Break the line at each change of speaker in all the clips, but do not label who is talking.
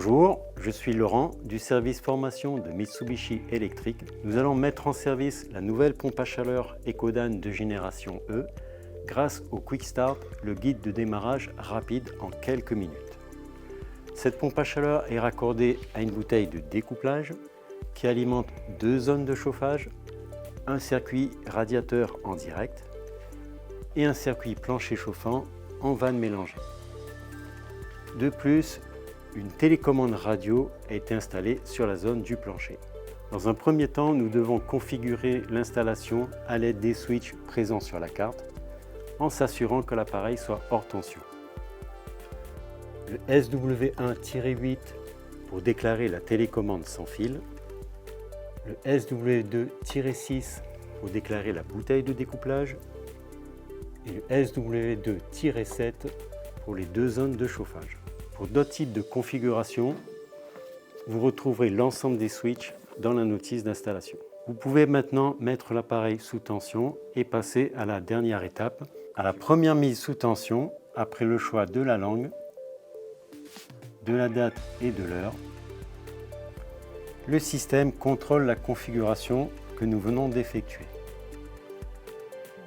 Bonjour, je suis Laurent du service formation de Mitsubishi Electric. Nous allons mettre en service la nouvelle pompe à chaleur Ecodan de génération E grâce au Quick Start, le guide de démarrage rapide en quelques minutes. Cette pompe à chaleur est raccordée à une bouteille de découplage qui alimente deux zones de chauffage, un circuit radiateur en direct et un circuit plancher chauffant en vanne mélangée. De plus, une télécommande radio a été installée sur la zone du plancher. Dans un premier temps, nous devons configurer l'installation à l'aide des switches présents sur la carte en s'assurant que l'appareil soit hors tension. Le SW1-8 pour déclarer la télécommande sans fil, le SW2-6 pour déclarer la bouteille de découplage et le SW2-7 pour les deux zones de chauffage. Pour d'autres types de configuration, vous retrouverez l'ensemble des switches dans la notice d'installation. Vous pouvez maintenant mettre l'appareil sous tension et passer à la dernière étape. À la première mise sous tension, après le choix de la langue, de la date et de l'heure, le système contrôle la configuration que nous venons d'effectuer.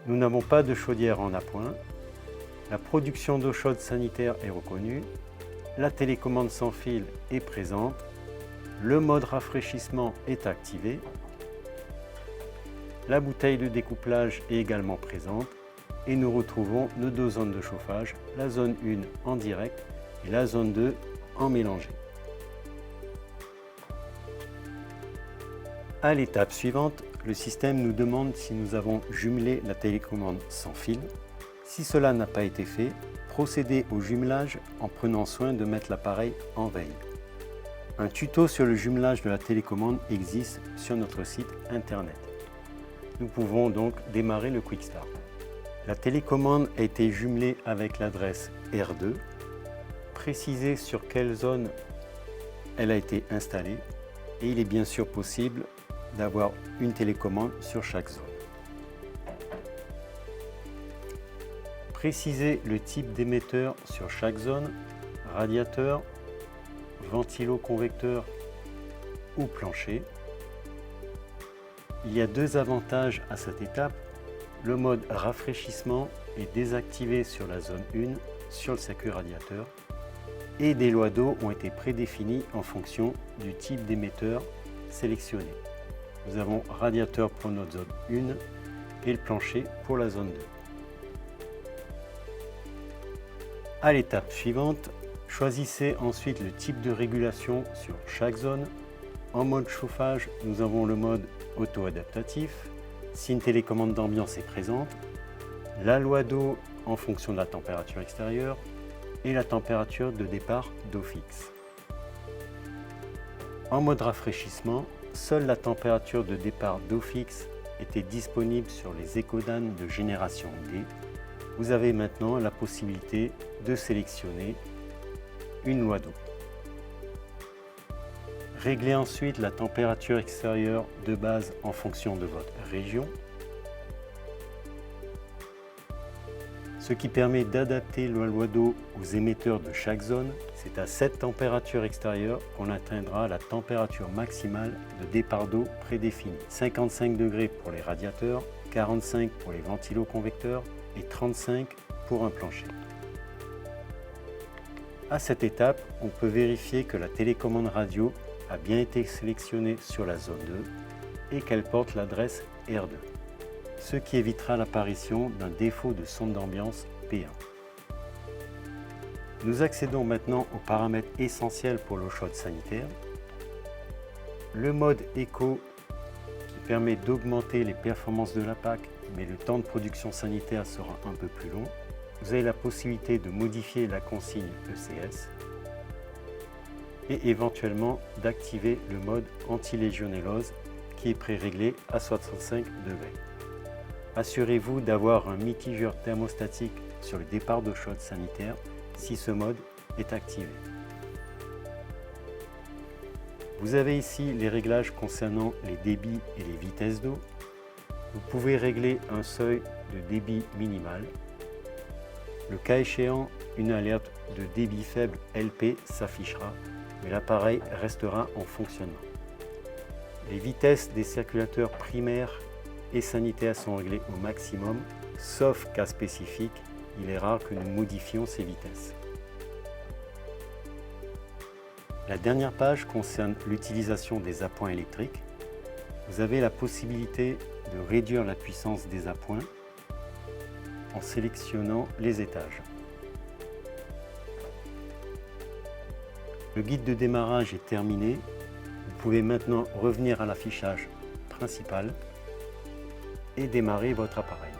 Nous n'avons pas de chaudière en appoint, la production d'eau chaude sanitaire est reconnue, la télécommande sans fil est présente, le mode rafraîchissement est activé, la bouteille de découplage est également présente et nous retrouvons nos deux zones de chauffage, la zone 1 en direct et la zone 2 en mélangé. À l'étape suivante, le système nous demande si nous avons jumelé la télécommande sans fil. Si cela n'a pas été fait, procédez au jumelage en prenant soin de mettre l'appareil en veille. Un tuto sur le jumelage de la télécommande existe sur notre site internet. Nous pouvons donc démarrer le Quick Start. La télécommande a été jumelée avec l'adresse R2. Précisez sur quelle zone elle a été installée et il est bien sûr possible d'avoir une télécommande sur chaque zone. Précisez le type d'émetteur sur chaque zone, radiateur, ventilo-convecteur ou plancher. Il y a deux avantages à cette étape. Le mode rafraîchissement est désactivé sur la zone 1, sur le circuit radiateur, et des lois d'eau ont été prédéfinies en fonction du type d'émetteur sélectionné. Nous avons radiateur pour notre zone 1 et le plancher pour la zone 2. À l'étape suivante, choisissez ensuite le type de régulation sur chaque zone. En mode chauffage, nous avons le mode auto-adaptatif, si une télécommande d'ambiance est présente, la loi d'eau en fonction de la température extérieure et la température de départ d'eau fixe. En mode rafraîchissement, seule la température de départ d'eau fixe était disponible sur les Ecodan de génération D. Vous avez maintenant la possibilité de sélectionner une loi d'eau. Réglez ensuite la température extérieure de base en fonction de votre région, ce qui permet d'adapter la loi d'eau aux émetteurs de chaque zone. C'est à cette température extérieure qu'on atteindra la température maximale de départ d'eau prédéfinie. 55 degrés pour les radiateurs, 45 pour les ventilo-convecteurs et 35 pour un plancher. À cette étape, on peut vérifier que la télécommande radio a bien été sélectionnée sur la zone 2 et qu'elle porte l'adresse R2, ce qui évitera l'apparition d'un défaut de sonde d'ambiance P1. Nous accédons maintenant aux paramètres essentiels pour l'eau chaude sanitaire. Le mode Eco qui permet d'augmenter les performances de la PAC, mais le temps de production sanitaire sera un peu plus long. Vous avez la possibilité de modifier la consigne ECS et éventuellement d'activer le mode anti-légionellose qui est pré-réglé à 65 degrés. Assurez-vous d'avoir un mitigeur thermostatique sur le départ d'eau chaude sanitaire si ce mode est activé. Vous avez ici les réglages concernant les débits et les vitesses d'eau. Vous pouvez régler un seuil de débit minimal. Le cas échéant, une alerte de débit faible LP s'affichera mais l'appareil restera en fonctionnement. Les vitesses des circulateurs primaires et sanitaires sont réglées au maximum, sauf cas spécifique, il est rare que nous modifions ces vitesses. La dernière page concerne l'utilisation des appoints électriques. Vous avez la possibilité de réduire la puissance des appoints en sélectionnant les étages. Le guide de démarrage est terminé. Vous pouvez maintenant revenir à l'affichage principal et démarrer votre appareil.